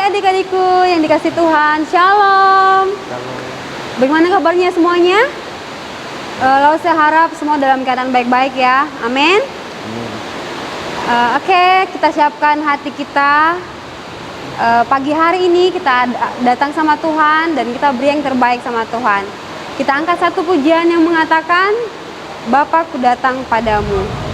adik-adikku yang dikasih Tuhan, Shalom. Bagaimana kabarnya semuanya? Lalu saya harap semua dalam keadaan baik-baik ya, amin. Oke, kita siapkan hati kita. Pagi hari ini kita datang sama Tuhan dan kita beri yang terbaik sama Tuhan. Kita angkat satu pujian yang mengatakan, Bapa-Ku datang padamu.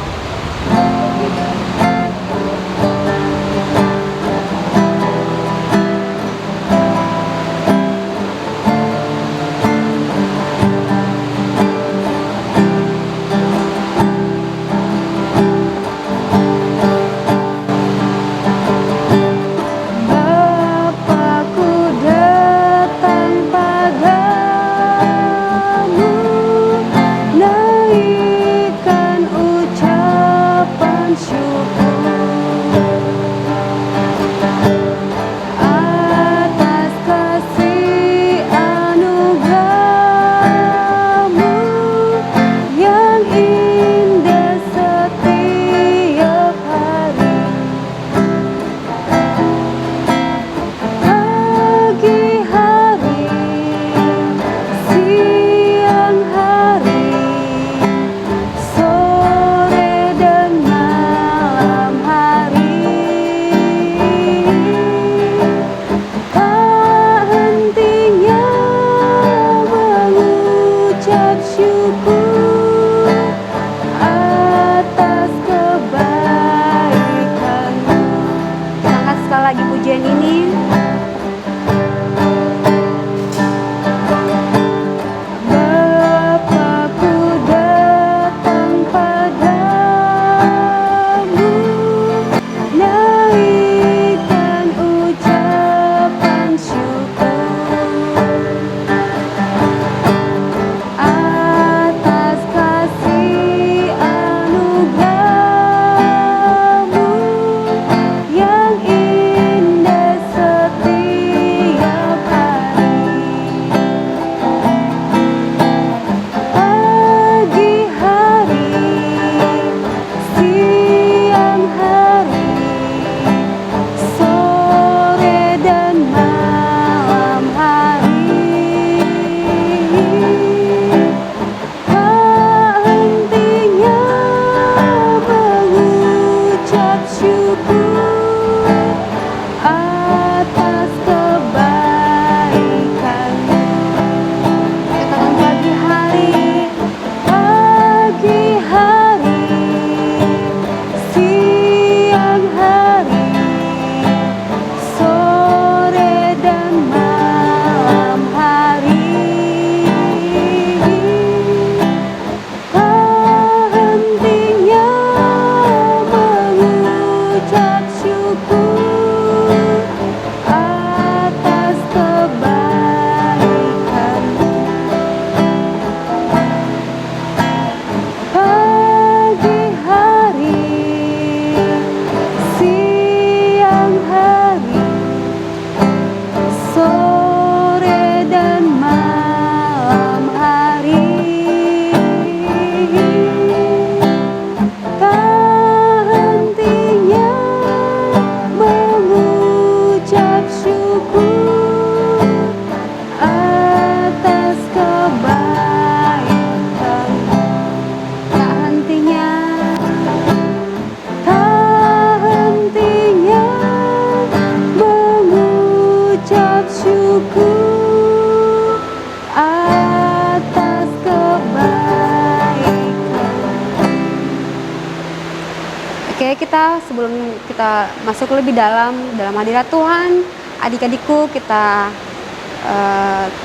Sebelum kita masuk lebih dalam hadirat Tuhan, adik-adikku kita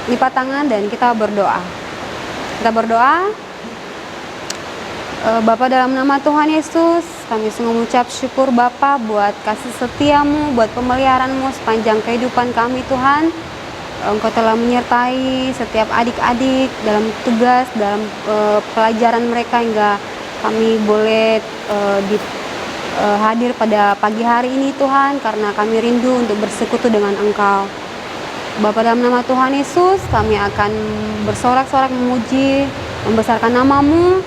lipat tangan dan kita berdoa. Kita berdoa. Bapa, dalam nama Tuhan Yesus, kami sungguh mengucap syukur Bapa buat kasih setiamu, buat pemeliharaanmu sepanjang kehidupan kami Tuhan. Engkau telah menyertai setiap adik-adik dalam tugas, dalam pelajaran mereka hingga kami boleh hadir pada pagi hari ini Tuhan, karena kami rindu untuk bersekutu dengan Engkau. Bapa, dalam nama Tuhan Yesus kami akan bersorak-sorak memuji, membesarkan nama-Mu.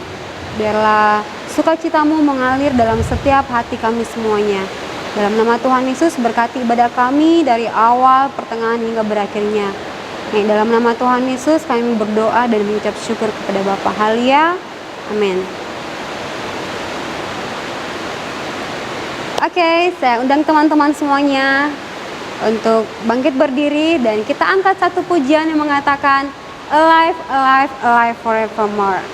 Biarlah sukacitamu mengalir dalam setiap hati kami semuanya. Dalam nama Tuhan Yesus, berkati ibadah kami dari awal, pertengahan hingga berakhirnya. Dalam nama Tuhan Yesus kami berdoa dan mengucap syukur kepada Bapa. Haleluya. Amin. Oke, saya undang teman-teman semuanya untuk bangkit berdiri dan kita angkat satu pujian yang mengatakan Alive, alive, alive forevermore.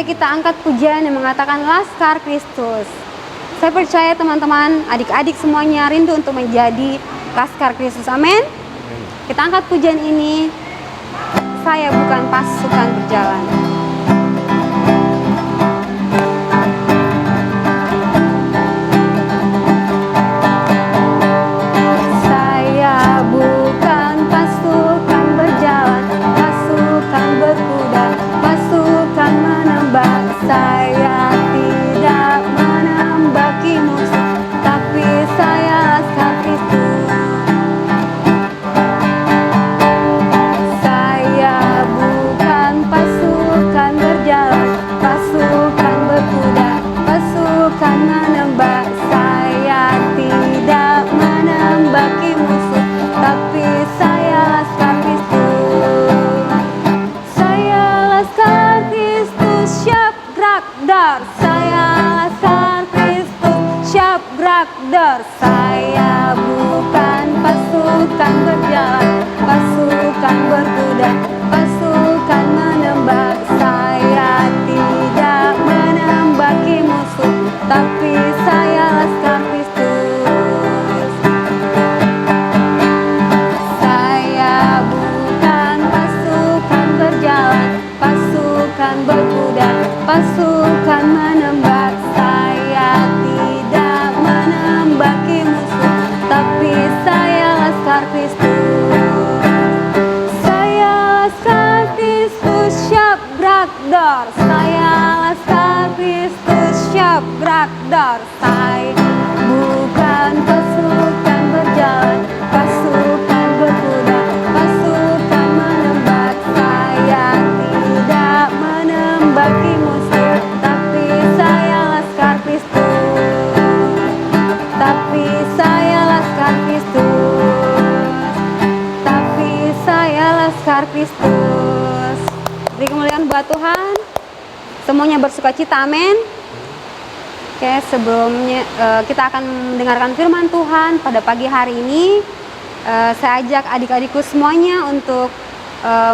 Kita angkat pujian yang mengatakan Laskar Kristus. Saya percaya teman-teman, adik-adik semuanya rindu untuk menjadi Laskar Kristus. Amin. Kita angkat pujian ini. Saya bukan pasukan berjalan. Saya bukan pasukan berjalan, pasukan berkuda, pasukan menembak. Saya tidak menembaki musuh, tapi saya Laskar Kristus. Saya bukan pasukan Saya bukan pasukan berjalan, pasukan berkuda, pasukan menembak. Saya tidak menembaki musuh, tapi saya laskar Kristus. Saya bukan pasukan berjalan, pasukan berkuda, pasukan menembak. Saya tidak menembaki musuh, tapi saya laskar Kristus. Saya laskar Kristus, siap brakdor. Saya laskar Kristus, siap brakdor. Saya bukan pasukan berjalan, pasukan berkuda, pasukan menembak. Saya tidak menembaki musuh, tapi saya laskar Kristus. Tapi saya laskar Kristus. Tapi saya laskar Kristus. Beri kemuliaan buat Tuhan. Semuanya bersukacita, amin. Oke, sebelumnya kita akan mendengarkan firman Tuhan pada pagi hari ini. Saya ajak adik-adikku semuanya untuk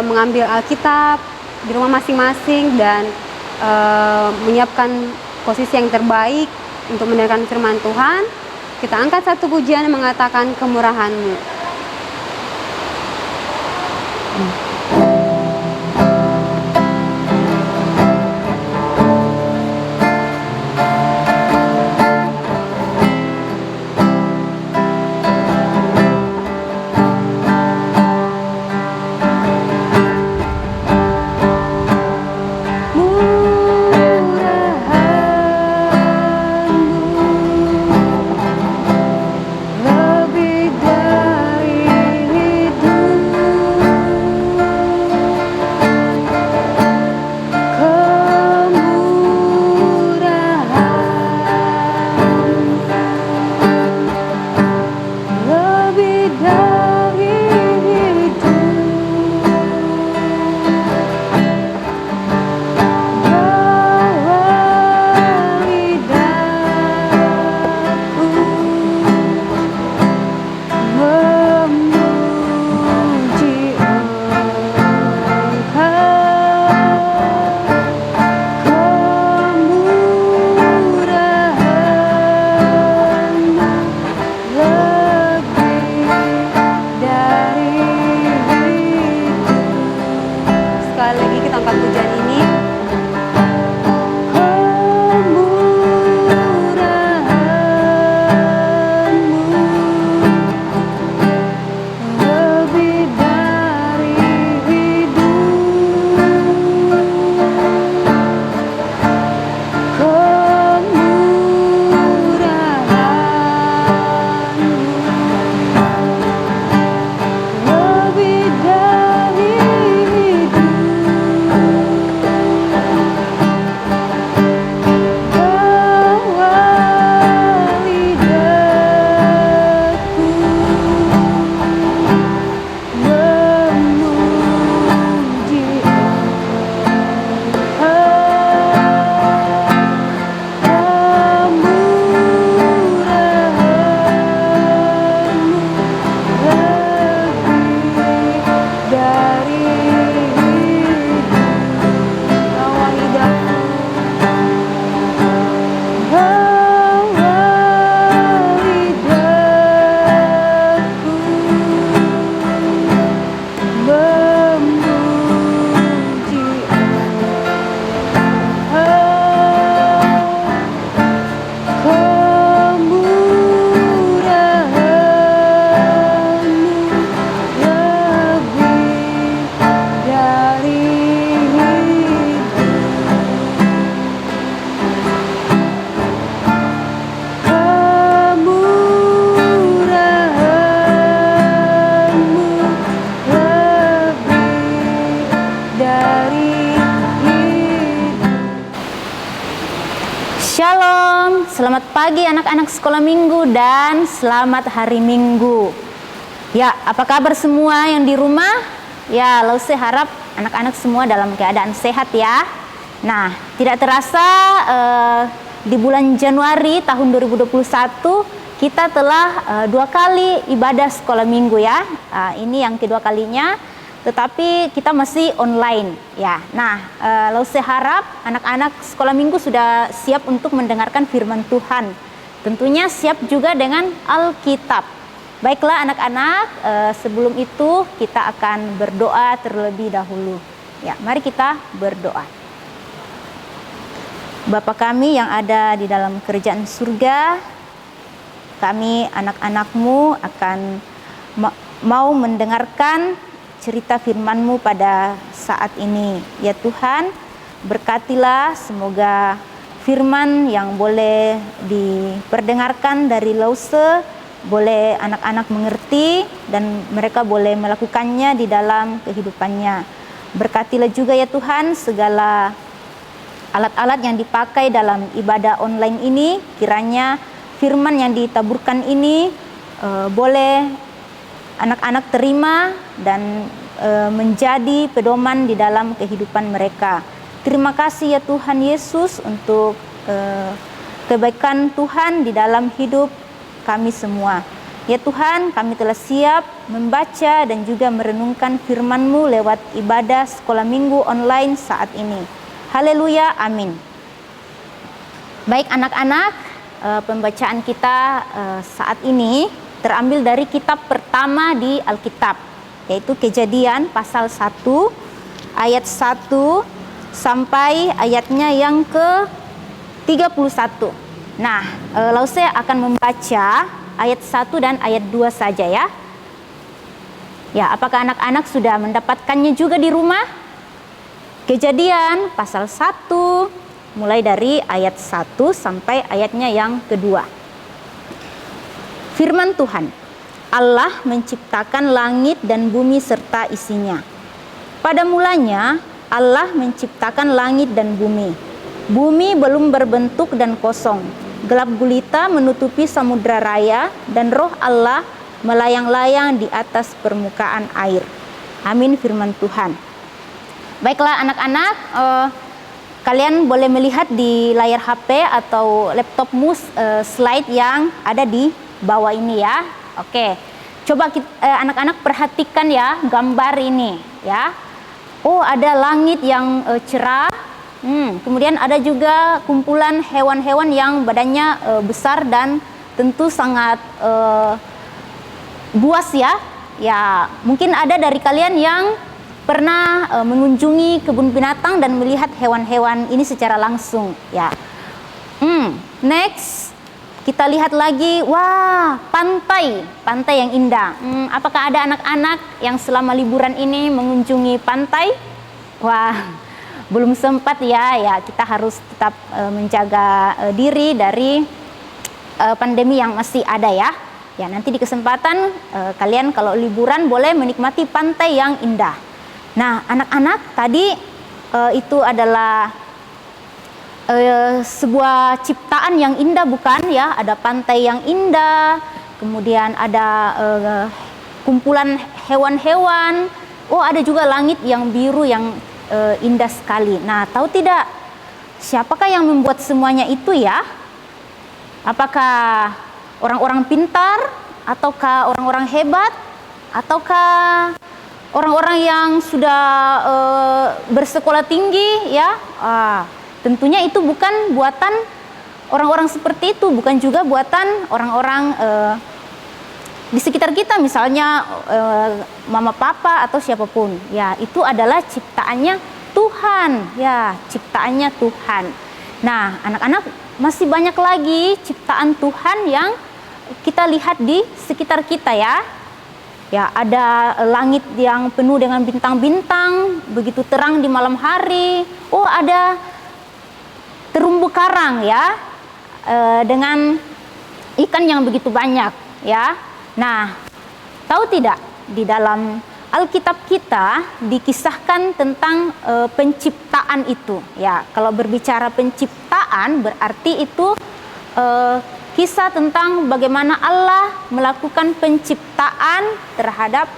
mengambil Alkitab di rumah masing-masing dan menyiapkan posisi yang terbaik untuk mendengarkan firman Tuhan. Kita angkat satu pujian yang mengatakan kemurahan-Mu. Lebih dari Shalom, selamat pagi anak-anak sekolah minggu dan selamat hari minggu. Ya, apa kabar semua yang di rumah? Ya, lalu saya harap anak-anak semua dalam keadaan sehat ya. Nah, tidak terasa di bulan Januari tahun 2021 kita telah 2 kali ibadah sekolah minggu ya. Ini yang kedua kalinya, tetapi kita masih online ya. Nah, lalu saya harap anak-anak sekolah minggu sudah siap untuk mendengarkan firman Tuhan. Tentunya siap juga dengan Alkitab. Baiklah anak-anak, sebelum itu kita akan berdoa terlebih dahulu. Ya, mari kita berdoa. Bapa kami yang ada di dalam kerajaan surga, kami anak-anak-Mu akan mau mendengarkan cerita firman-Mu pada saat ini. Ya Tuhan, berkatilah semoga firman yang boleh diperdengarkan dari Lause, boleh anak-anak mengerti dan mereka boleh melakukannya di dalam kehidupannya. Berkatilah juga ya Tuhan segala alat-alat yang dipakai dalam ibadah online ini, kiranya firman yang ditaburkan ini boleh anak-anak terima dan menjadi pedoman di dalam kehidupan mereka. Terima kasih ya Tuhan Yesus untuk kebaikan Tuhan di dalam hidup kami semua. Ya Tuhan, kami telah siap membaca dan juga merenungkan firman-Mu lewat ibadah sekolah minggu online saat ini. Haleluya, amin. Baik anak-anak, pembacaan kita saat ini terambil dari kitab pertama di Alkitab, yaitu Kejadian pasal 1 ayat 1 sampai ayatnya yang ke-31. Nah, lalu saya akan membaca ayat 1 dan ayat 2 saja ya. Ya, apakah anak-anak sudah mendapatkannya juga di rumah? Kejadian pasal 1 mulai dari ayat 1 sampai ayatnya yang kedua. Firman Tuhan, Allah menciptakan langit dan bumi serta isinya. Pada mulanya Allah menciptakan langit dan bumi. Bumi belum berbentuk dan kosong. Gelap gulita menutupi samudra raya dan roh Allah melayang-layang di atas permukaan air. Amin firman Tuhan. Baiklah anak-anak, kalian boleh melihat di layar HP atau laptopmu slide yang ada di bawah ini ya. Oke, coba anak-anak perhatikan ya gambar ini ya. Oh, ada langit yang cerah. Kemudian ada juga kumpulan hewan-hewan yang badannya besar dan tentu sangat buas ya. Ya, mungkin ada dari kalian yang pernah mengunjungi kebun binatang dan melihat hewan-hewan ini secara langsung ya. Next, kita lihat lagi, wah, pantai yang indah. Apakah ada anak-anak yang selama liburan ini mengunjungi pantai? Wah, belum sempat ya. Ya, kita harus tetap menjaga diri dari pandemi yang masih ada ya. Ya, nanti di kesempatan kalian kalau liburan boleh menikmati pantai yang indah. Nah, anak-anak tadi itu adalah sebuah ciptaan yang indah bukan ya? Ada pantai yang indah, kemudian ada kumpulan hewan-hewan. Oh, ada juga langit yang biru yang indah sekali. Nah, tahu tidak siapakah yang membuat semuanya itu ya? Apakah orang-orang pintar, ataukah orang-orang hebat, ataukah orang-orang yang sudah bersekolah tinggi ya? Tentunya itu bukan buatan orang-orang seperti itu, bukan juga buatan orang-orang di sekitar kita, misalnya mama papa atau siapapun. Ya, itu adalah ciptaannya Tuhan. Ya, ciptaannya Tuhan. Nah, anak-anak, masih banyak lagi ciptaan Tuhan yang kita lihat di sekitar kita ya. Ya, ada langit yang penuh dengan bintang-bintang, begitu terang di malam hari. Oh, ada terumbu karang ya, dengan ikan yang begitu banyak ya. Nah, tahu tidak di dalam Alkitab kita dikisahkan tentang penciptaan itu ya. Kalau berbicara penciptaan berarti itu kisah tentang bagaimana Allah melakukan penciptaan terhadap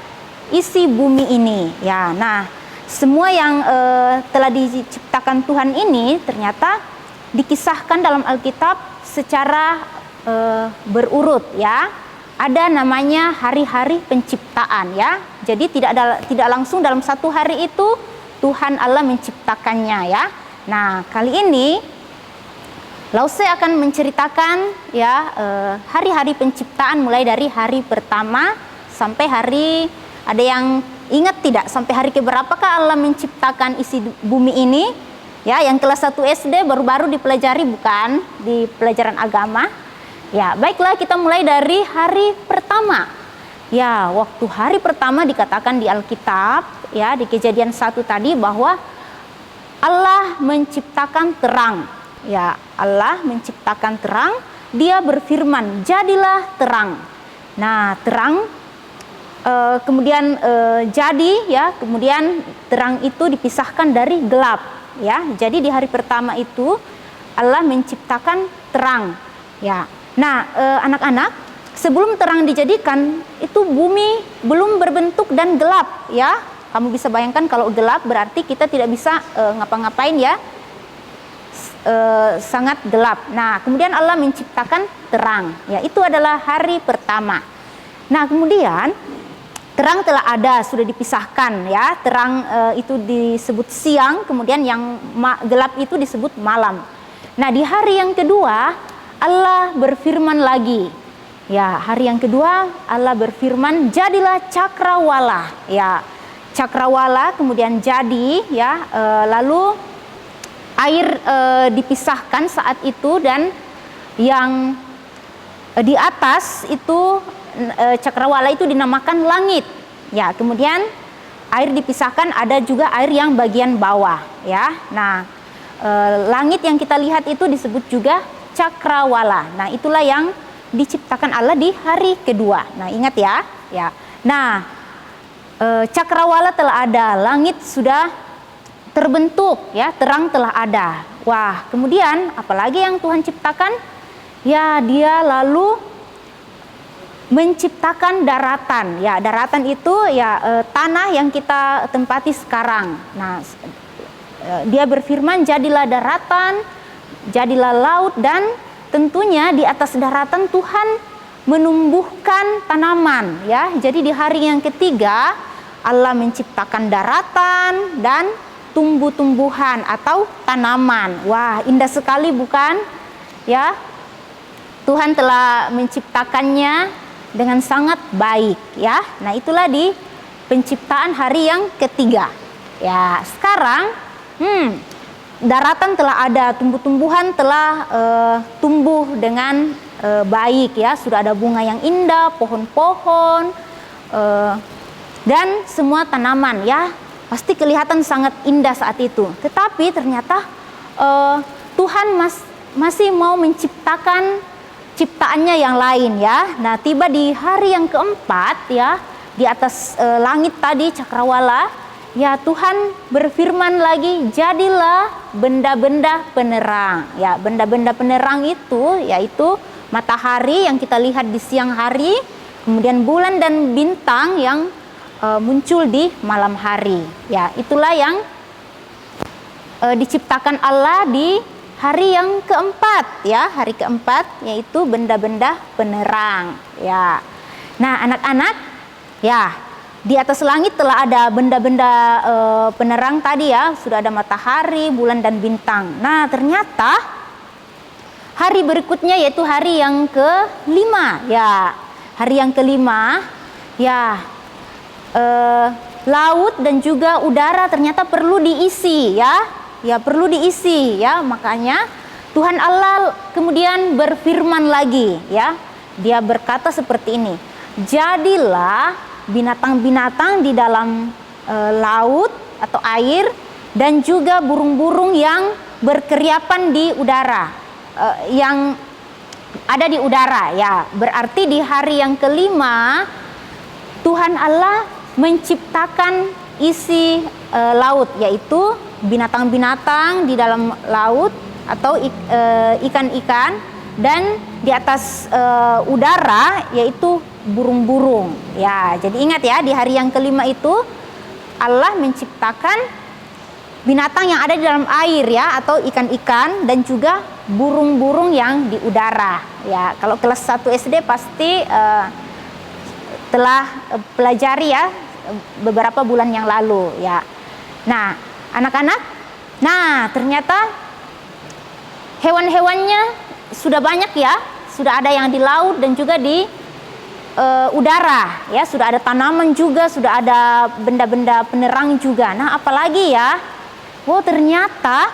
isi bumi ini ya. Nah, semua yang telah diciptakan Tuhan ini ternyata dikisahkan dalam Alkitab secara berurut ya. Ada namanya hari-hari penciptaan ya. Jadi tidak langsung dalam satu hari itu Tuhan Allah menciptakannya ya. Nah, kali ini Lause akan menceritakan ya hari-hari penciptaan mulai dari hari pertama sampai hari, ada yang ingat tidak sampai hari keberapakah Allah menciptakan isi bumi ini? Ya, yang kelas 1 SD baru-baru dipelajari bukan di pelajaran agama. Ya, baiklah kita mulai dari hari pertama. Ya, waktu hari pertama dikatakan di Alkitab, ya di Kejadian 1 tadi bahwa Allah menciptakan terang. Ya, Allah menciptakan terang, Dia berfirman, "Jadilah terang." Nah, terang kemudian jadi ya, kemudian terang itu dipisahkan dari gelap, ya. Jadi di hari pertama itu Allah menciptakan terang, ya. Nah, anak-anak, sebelum terang dijadikan, itu bumi belum berbentuk dan gelap, ya. Kamu bisa bayangkan kalau gelap berarti kita tidak bisa ngapa-ngapain ya, sangat gelap. Nah, kemudian Allah menciptakan terang, ya. Itu adalah hari pertama. Nah, kemudian terang telah ada, sudah dipisahkan ya. Terang itu disebut siang, kemudian yang gelap itu disebut malam. Nah, di hari yang kedua Allah berfirman lagi. Ya, hari yang kedua Allah berfirman, "Jadilah cakrawala." Ya, cakrawala kemudian jadi ya, lalu air dipisahkan saat itu, dan yang di atas itu cakrawala itu dinamakan langit. Ya, kemudian air dipisahkan, ada juga air yang bagian bawah ya. Nah, langit yang kita lihat itu disebut juga cakrawala. Nah, itulah yang diciptakan Allah di hari kedua. Nah, ingat ya, ya. Nah, cakrawala telah ada, langit sudah terbentuk ya, terang telah ada. Wah, kemudian apalagi yang Tuhan ciptakan? Ya, Dia lalu menciptakan daratan. Ya, daratan itu ya tanah yang kita tempati sekarang. Nah, Dia berfirman, "Jadilah daratan, jadilah laut," dan tentunya di atas daratan Tuhan menumbuhkan tanaman ya. Jadi di hari yang ketiga Allah menciptakan daratan dan tumbuh-tumbuhan atau tanaman. Wah, indah sekali bukan? Ya. Tuhan telah menciptakannya dengan sangat baik ya. Nah, itulah di penciptaan hari yang ketiga. Ya, sekarang daratan telah ada, tumbuh-tumbuhan telah tumbuh dengan baik ya, sudah ada bunga yang indah, pohon-pohon dan semua tanaman ya, pasti kelihatan sangat indah saat itu. Tetapi ternyata Tuhan masih mau menciptakan ciptaannya yang lain ya. Nah, tiba di hari yang keempat ya, di atas langit tadi cakrawala. Ya, Tuhan berfirman lagi, "Jadilah benda-benda penerang." Ya, benda-benda penerang itu yaitu matahari yang kita lihat di siang hari, kemudian bulan dan bintang yang muncul di malam hari. Ya, itulah yang diciptakan Allah di hari yang keempat ya, hari keempat yaitu benda-benda penerang. Ya. Nah, anak-anak, ya, di atas langit telah ada benda-benda penerang tadi ya, sudah ada matahari, bulan dan bintang. Nah, ternyata hari berikutnya yaitu hari yang kelima ya. Hari yang kelima ya, laut dan juga udara ternyata perlu diisi ya. Ya, perlu diisi ya. Makanya Tuhan Allah kemudian berfirman lagi ya. Dia berkata seperti ini, "Jadilah binatang-binatang di dalam laut atau air, dan juga burung-burung yang berkeriapan di udara, yang ada di udara." Ya, berarti di hari yang kelima Tuhan Allah menciptakan isi laut, yaitu binatang-binatang di dalam laut atau ikan-ikan, dan di atas udara yaitu burung-burung. Ya, jadi ingat ya, di hari yang kelima itu Allah menciptakan binatang yang ada di dalam air ya, atau ikan-ikan, dan juga burung-burung yang di udara ya. Kalau kelas 1 SD pasti telah pelajari ya beberapa bulan yang lalu ya. Nah, anak-anak, nah ternyata hewan-hewannya sudah banyak ya, sudah ada yang di laut dan juga di udara ya, sudah ada tanaman juga, sudah ada benda-benda penerang juga. Nah, apalagi ya, ternyata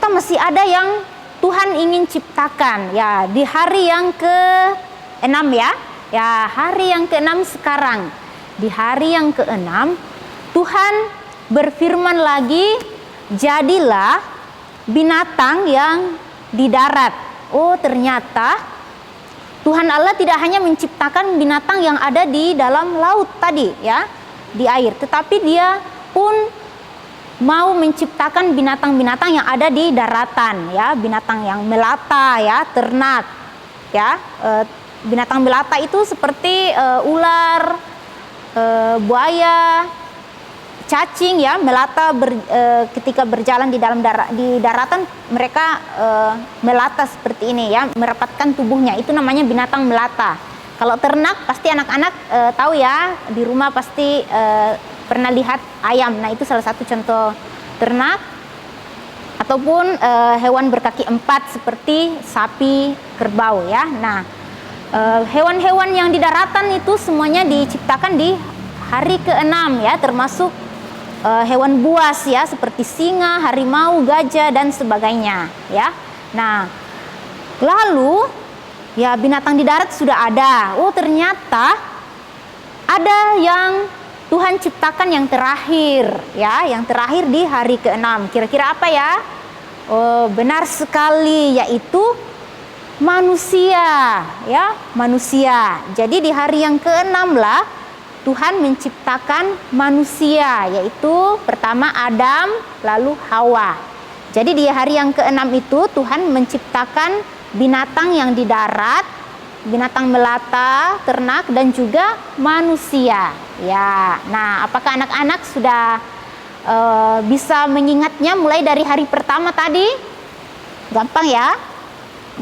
masih ada yang Tuhan ingin ciptakan ya di hari yang ke-6 ya, hari yang ke-6 sekarang. Di hari yang ke-6 Tuhan berfirman lagi, jadilah binatang yang di darat. Ternyata Tuhan Allah tidak hanya menciptakan binatang yang ada di dalam laut tadi ya, di air, tetapi Dia pun mau menciptakan binatang-binatang yang ada di daratan ya, binatang yang melata ya, ternak ya. Binatang melata itu seperti ular, buaya, cacing ya. Melata ketika berjalan di dalam di daratan mereka melata seperti ini ya, merapatkan tubuhnya, itu namanya binatang melata. Kalau ternak pasti anak-anak tahu ya, di rumah pasti pernah lihat ayam. Nah, itu salah satu contoh ternak. Ataupun hewan berkaki 4 seperti sapi, kerbau ya. Nah, hewan-hewan yang di daratan itu semuanya diciptakan di hari ke-6 ya, termasuk hewan buas ya, seperti singa, harimau, gajah dan sebagainya ya. Nah, lalu ya binatang di darat sudah ada. Ternyata ada yang Tuhan ciptakan yang terakhir ya, yang terakhir di hari ke-6. Kira-kira apa ya? Benar sekali, yaitu manusia ya, manusia. Jadi di hari yang ke-6 lah Tuhan menciptakan manusia, yaitu pertama Adam, lalu Hawa. Jadi di hari yang ke-6 itu Tuhan menciptakan binatang yang di darat, binatang melata, ternak, dan juga manusia ya. Nah, apakah anak-anak sudah bisa mengingatnya mulai dari hari pertama tadi? Gampang ya.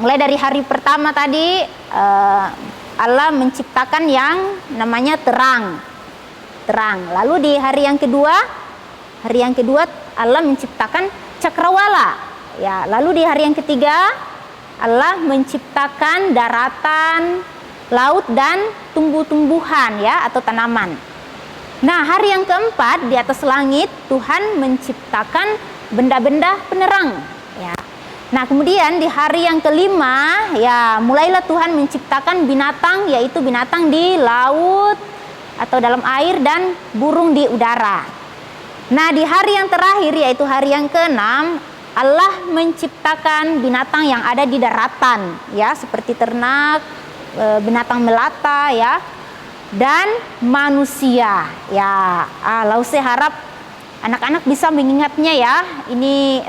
Mulai dari hari pertama tadi Allah menciptakan yang namanya terang. Lalu di hari yang kedua Allah menciptakan cakrawala ya. Lalu di hari yang ketiga Allah menciptakan daratan, laut, dan tumbuh-tumbuhan ya, atau tanaman. Nah, hari yang keempat di atas langit Tuhan menciptakan benda-benda penerang ya. Nah, kemudian di hari yang kelima ya, mulailah Tuhan menciptakan binatang, yaitu binatang di laut atau dalam air dan burung di udara. Nah, di hari yang terakhir yaitu hari yang ke-6 Allah menciptakan binatang yang ada di daratan ya, seperti ternak, binatang melata ya, dan manusia ya. Lalu saya harap anak-anak bisa mengingatnya ya. Ini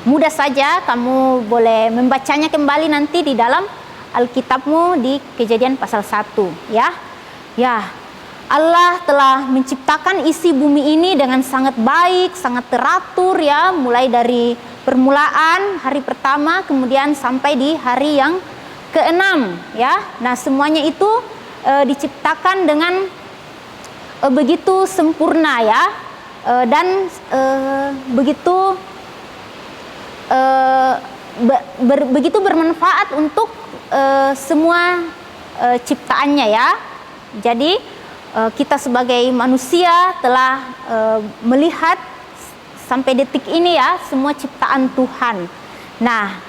mudah saja, kamu boleh membacanya kembali nanti di dalam Alkitabmu di Kejadian pasal 1 ya. Ya, Allah telah menciptakan isi bumi ini dengan sangat baik, sangat teratur ya, mulai dari permulaan hari pertama kemudian sampai di hari yang ke-6 ya. Nah, semuanya itu diciptakan dengan begitu sempurna ya, dan begitu begitu bermanfaat untuk semua ciptaannya ya. Jadi kita sebagai manusia telah melihat sampai detik ini ya semua ciptaan Tuhan. Nah,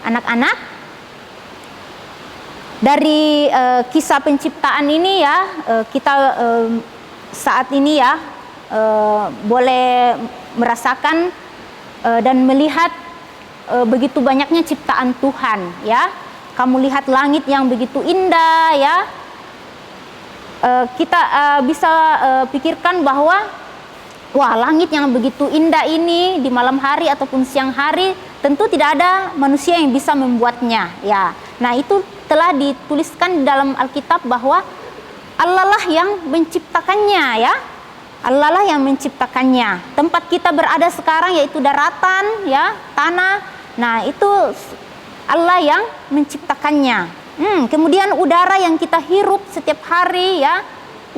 anak-anak, dari kisah penciptaan ini ya, kita saat ini ya boleh merasakan dan melihat begitu banyaknya ciptaan Tuhan ya. Kamu lihat langit yang begitu indah ya. Kita bisa pikirkan bahwa wah, langit yang begitu indah ini di malam hari ataupun siang hari tentu tidak ada manusia yang bisa membuatnya ya. Nah, itu telah dituliskan di dalam Alkitab bahwa Allah lah yang menciptakannya ya. Allah lah yang menciptakannya. Tempat kita berada sekarang yaitu daratan, ya, tanah. Nah, itu Allah yang menciptakannya. Kemudian udara yang kita hirup setiap hari, ya,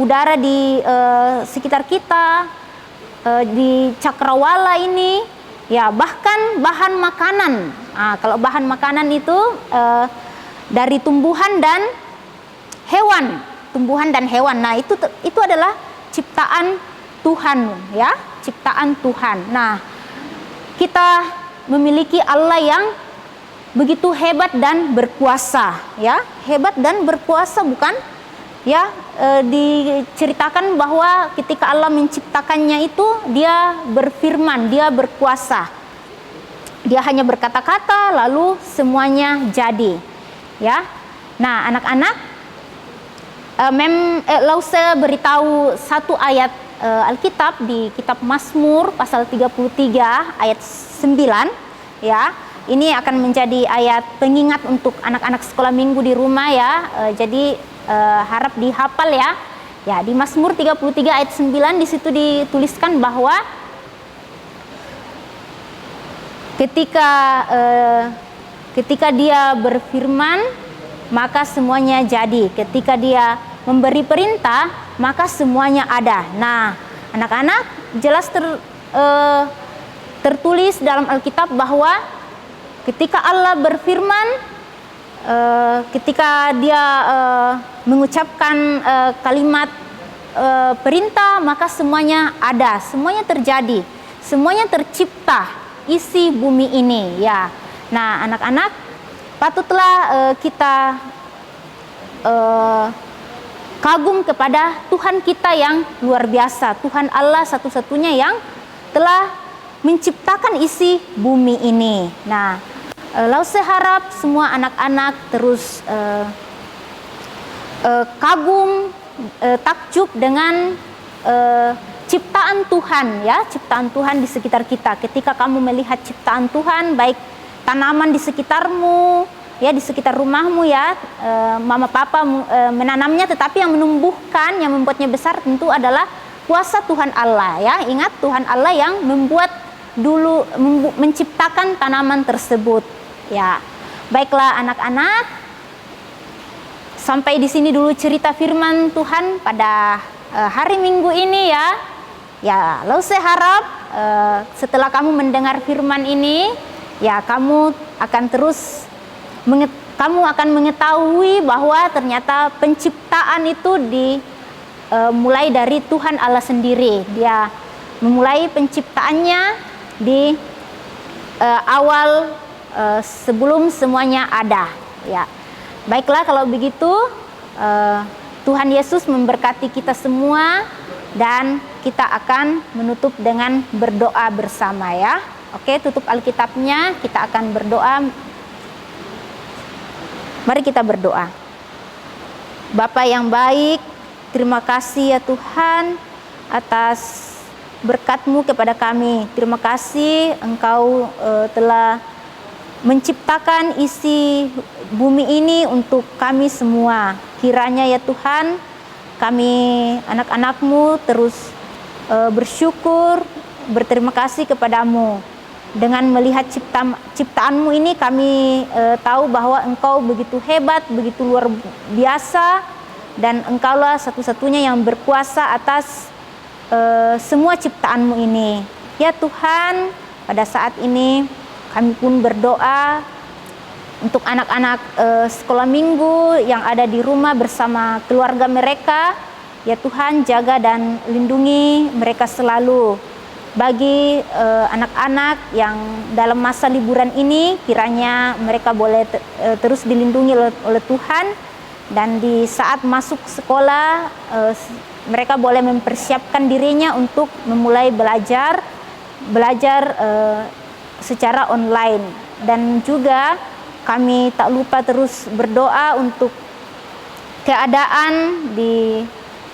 udara di sekitar kita, di cakrawala ini, ya, bahkan bahan makanan. Kalau bahan makanan itu dari tumbuhan dan hewan. Nah, itu adalah ciptaan Tuhan, ya, ciptaan Tuhan. Nah, kita memiliki Allah yang begitu hebat dan berkuasa, ya, hebat dan berkuasa, bukan? Ya, diceritakan bahwa ketika Allah menciptakannya itu dia berfirman, dia berkuasa. Dia hanya berkata-kata lalu semuanya jadi. Ya. Nah, anak-anak, Lause beritahu satu ayat Alkitab di kitab Mazmur pasal 33 ayat 9, ya. Ini akan menjadi ayat pengingat untuk anak-anak sekolah minggu di rumah, ya. Jadi harap dihafal, ya. Ya, di Mazmur 33 ayat 9 di situ dituliskan bahwa ketika dia berfirman maka semuanya jadi. Ketika dia memberi perintah maka semuanya ada. Nah, anak-anak, jelas tertulis dalam Alkitab bahwa ketika Allah berfirman, ketika dia mengucapkan kalimat perintah, maka semuanya ada, semuanya terjadi, semuanya tercipta, isi bumi ini, ya. Nah, anak-anak, patutlah kita kagum kepada Tuhan kita yang luar biasa, Tuhan Allah satu-satunya yang telah menciptakan isi bumi ini. Nah, Lause harap semua anak-anak terus kagum, takjub dengan ciptaan Tuhan, ya, ciptaan Tuhan di sekitar kita. Ketika kamu melihat ciptaan Tuhan, baik tanaman di sekitarmu, ya, di sekitar rumahmu, ya, mama papa menanamnya, tetapi yang menumbuhkan, yang membuatnya besar tentu adalah kuasa Tuhan Allah, ya. Ingat, Tuhan Allah yang menciptakan tanaman tersebut, ya. Baiklah anak-anak, sampai di sini dulu cerita firman Tuhan pada hari Minggu ini, ya. Ya, lalu saya harap setelah kamu mendengar firman ini, ya, kamu akan mengetahui bahwa ternyata penciptaan itu mulai dari Tuhan Allah sendiri. Dia memulai penciptaannya di awal sebelum semuanya ada, ya. Baiklah kalau begitu, Tuhan Yesus memberkati kita semua dan kita akan menutup dengan berdoa bersama, ya. Oke, tutup Alkitabnya, kita akan berdoa. Mari kita berdoa. Bapa yang baik, terima kasih ya Tuhan atas berkat-Mu kepada kami. Terima kasih Engkau telah menciptakan isi bumi ini untuk kami semua. Kiranya ya Tuhan, kami anak-anak-Mu terus bersyukur, berterima kasih kepadamu. Dengan melihat ciptaan-Mu ini kami tahu bahwa Engkau begitu hebat, begitu luar biasa, dan Engkaulah satu-satunya yang berkuasa atas semua ciptaan-Mu ini. Ya Tuhan, pada saat ini kami pun berdoa untuk anak-anak sekolah minggu yang ada di rumah bersama keluarga mereka. Ya Tuhan, jaga dan lindungi mereka selalu. Bagi anak-anak yang dalam masa liburan ini, kiranya mereka boleh terus dilindungi oleh Tuhan, dan di saat masuk sekolah mereka boleh mempersiapkan dirinya untuk memulai belajar secara online. Dan juga kami tak lupa terus berdoa untuk keadaan di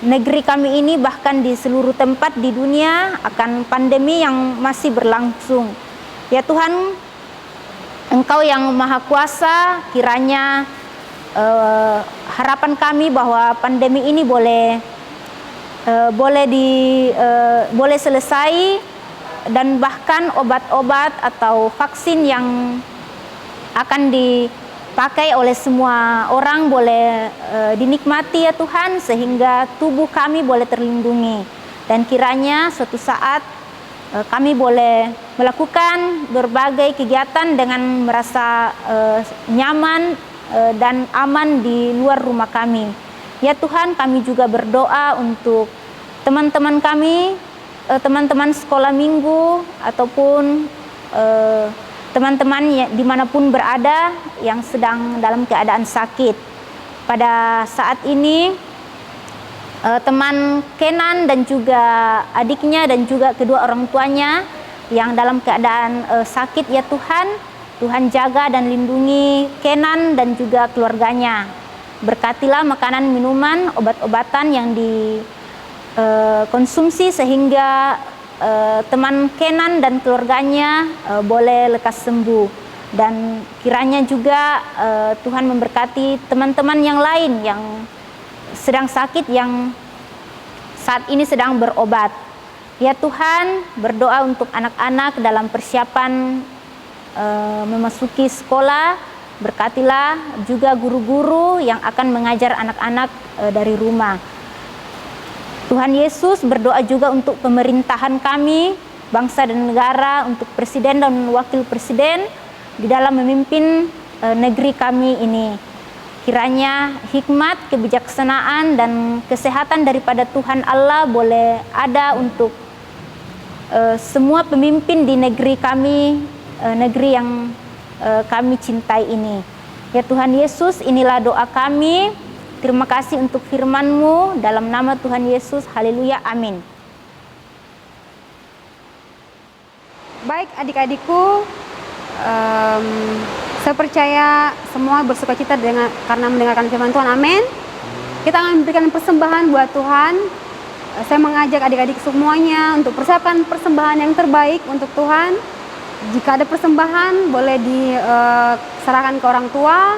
negeri kami ini, bahkan di seluruh tempat di dunia akan pandemi yang masih berlangsung. Ya Tuhan, Engkau yang Maha Kuasa, kiranya harapan kami bahwa pandemi ini boleh boleh selesai, dan bahkan obat-obat atau vaksin yang akan dipakai oleh semua orang boleh dinikmati ya Tuhan, sehingga tubuh kami boleh terlindungi, dan kiranya suatu saat kami boleh melakukan berbagai kegiatan dengan merasa nyaman dan aman di luar rumah kami. Ya Tuhan, kami juga berdoa untuk teman-teman kami, teman-teman sekolah minggu, ataupun teman-teman dimanapun berada yang sedang dalam keadaan sakit. Pada saat ini teman Kenan dan juga adiknya dan juga kedua orang tuanya yang dalam keadaan sakit ya Tuhan, Tuhan jaga dan lindungi Kenan dan juga keluarganya. Berkatilah makanan, minuman, obat-obatan yang dikonsumsi sehingga teman Kenan dan keluarganya boleh lekas sembuh. Dan kiranya juga Tuhan memberkati teman-teman yang lain yang sedang sakit, yang saat ini sedang berobat. Ya Tuhan, berdoa untuk anak-anak dalam persiapan memasuki sekolah. Berkatilah juga guru-guru yang akan mengajar anak-anak dari rumah. Tuhan Yesus, berdoa juga untuk pemerintahan kami, bangsa dan negara, untuk presiden dan wakil presiden di dalam memimpin negeri kami ini. Kiranya hikmat, kebijaksanaan, dan kesehatan daripada Tuhan Allah boleh ada untuk semua pemimpin di negeri kami, negeri yang kami cintai ini. Ya Tuhan Yesus, inilah doa kami. Terima kasih untuk firman-Mu, dalam nama Tuhan Yesus. Haleluya, amin. Baik adik-adikku, saya percaya semua bersuka cita karena mendengarkan firman Tuhan, amin. Kita akan memberikan persembahan buat Tuhan. Saya mengajak adik-adik semuanya untuk persiapkan persembahan yang terbaik untuk Tuhan. Jika ada persembahan boleh diserahkan ke orang tua.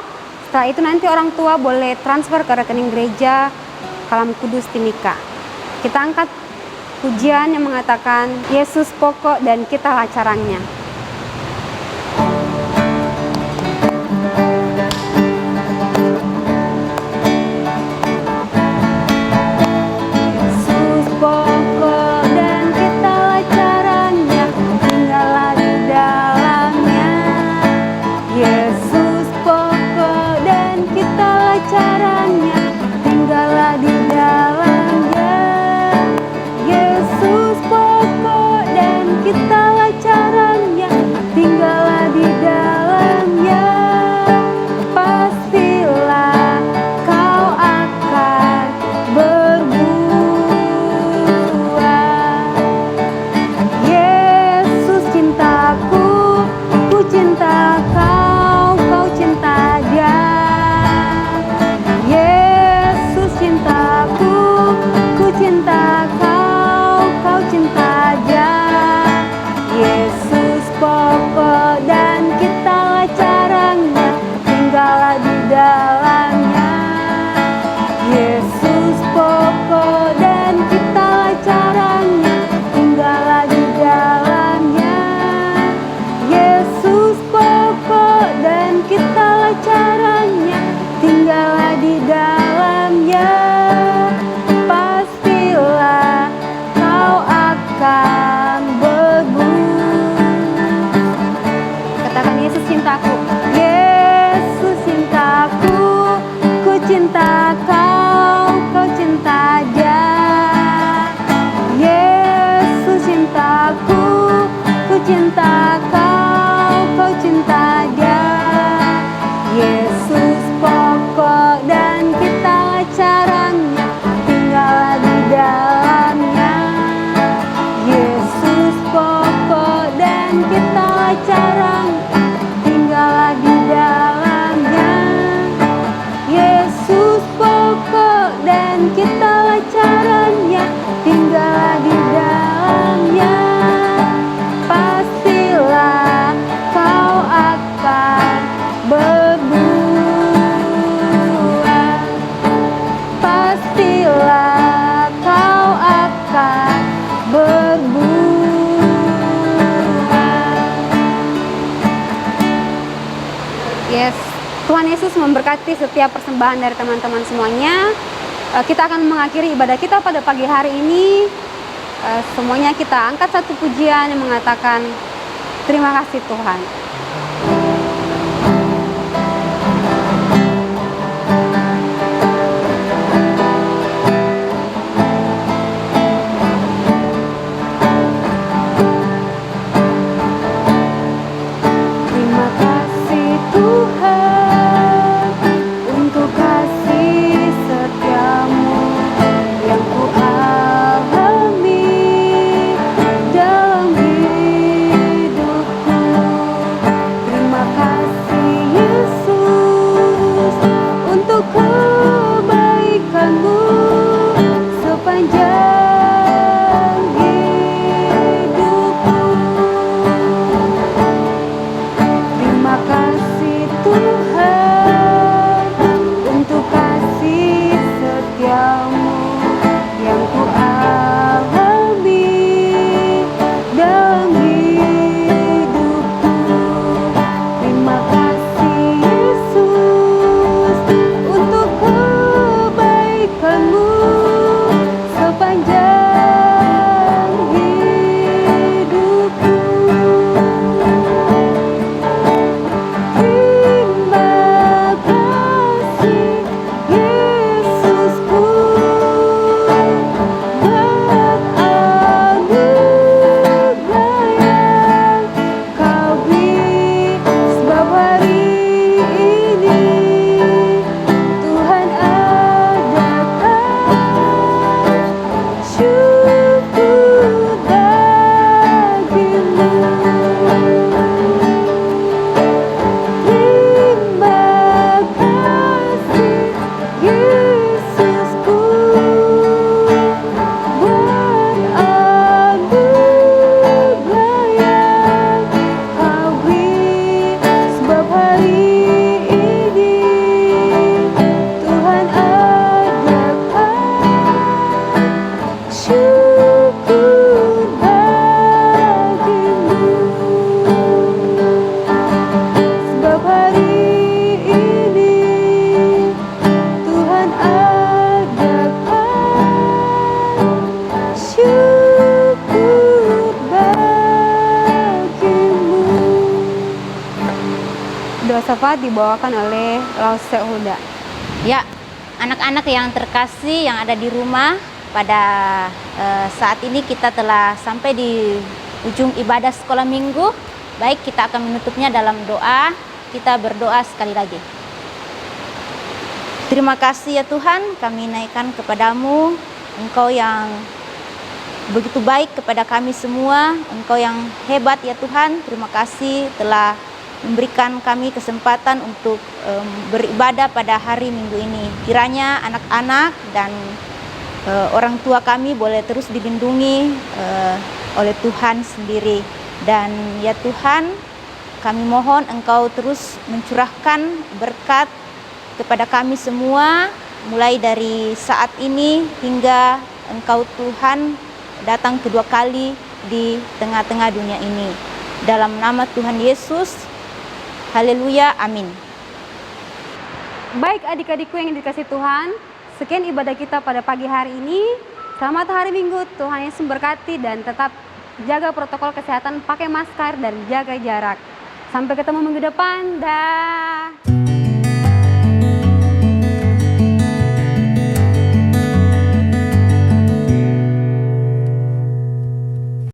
Setelah itu nanti orang tua boleh transfer ke rekening gereja Kalam Kudus Timika. Kita angkat pujian yang mengatakan Yesus pokok dan kitalah caranya. Yesus pokok dan kitalah caranya. memberkati setiap persembahan dari teman-teman semuanya. Kita akan mengakhiri ibadah kita pada pagi hari ini. Semuanya kita angkat satu pujian yang mengatakan terima kasih Tuhan. Terima kasih Tuhan untuk kasih setiamu yang ku alami dalam hidupku. Terima kasih Yesus untuk kebaikanmu sepanjang hidupku. Terima kasih Tuhan untuk kasih setiamu yang ku alami dalam hidupku. Terima kasih Yesus untuk kebaikanmu sepanjang hidupku. Terima kasih Yesusku buat anugerah yang kau beri, sebab hari ini Tuhan adakan syukur bagimu. Terima kasih Yesusku buat anugerah yang kau beri, sebab hari ini Tuhan adakan syukur bagimu. Sebab hari ini Tuhan adakan syukur bagimu. Doa syafaat dibawakan oleh Lause Hulda. Ya, anak-anak yang terkasih yang ada di rumah, pada saat ini kita telah sampai di ujung ibadah sekolah minggu. Baik, kita akan menutupnya dalam doa. Kita berdoa sekali lagi. Terima kasih ya Tuhan, kami naikkan kepadamu, Engkau yang begitu baik kepada kami semua, Engkau yang hebat ya Tuhan. Terima kasih telah memberikan kami kesempatan untuk beribadah pada hari Minggu ini. Kiranya anak-anak dan orang tua kami boleh terus dilindungi oleh Tuhan sendiri. Dan ya Tuhan, kami mohon Engkau terus mencurahkan berkat kepada kami semua, mulai dari saat ini hingga Engkau Tuhan datang kedua kali di tengah-tengah dunia ini. Dalam nama Tuhan Yesus, haleluya, amin. Baik adik-adikku yang dikasih Tuhan, sekian ibadah kita pada pagi hari ini. Selamat hari Minggu, Tuhan Yesus memberkati dan tetap jaga protokol kesehatan, pakai masker dan jaga jarak. Sampai ketemu minggu depan, dah.